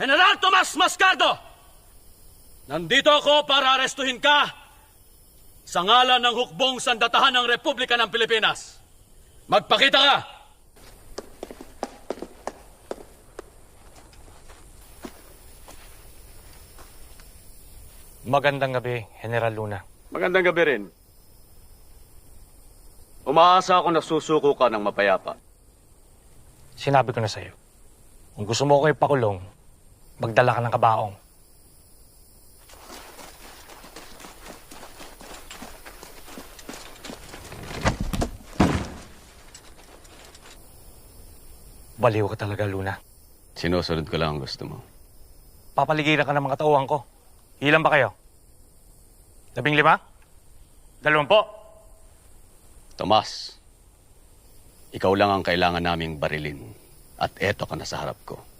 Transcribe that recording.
General Tomas Mascardo! Nandito ako para arestuhin ka sa ngalan ng hukbong sandatahan ng Republika ng Pilipinas. Magpakita ka! Magandang gabi, General Luna. Magandang gabi rin. Umaasa ako na susuko ka ng mapayapa. Sinabi ko na sa'yo, kung gusto mo ko ipakulong, magdala ka ng kabaong. Baliw ka talaga, Luna. Sinusunod ko lang ang gusto mo. Papaligiran ka ng mga tauhan ko. Ilan ba kayo? 15? 20? Tomas, ikaw lang ang kailangan naming barilin. At eto ka na sa harap ko.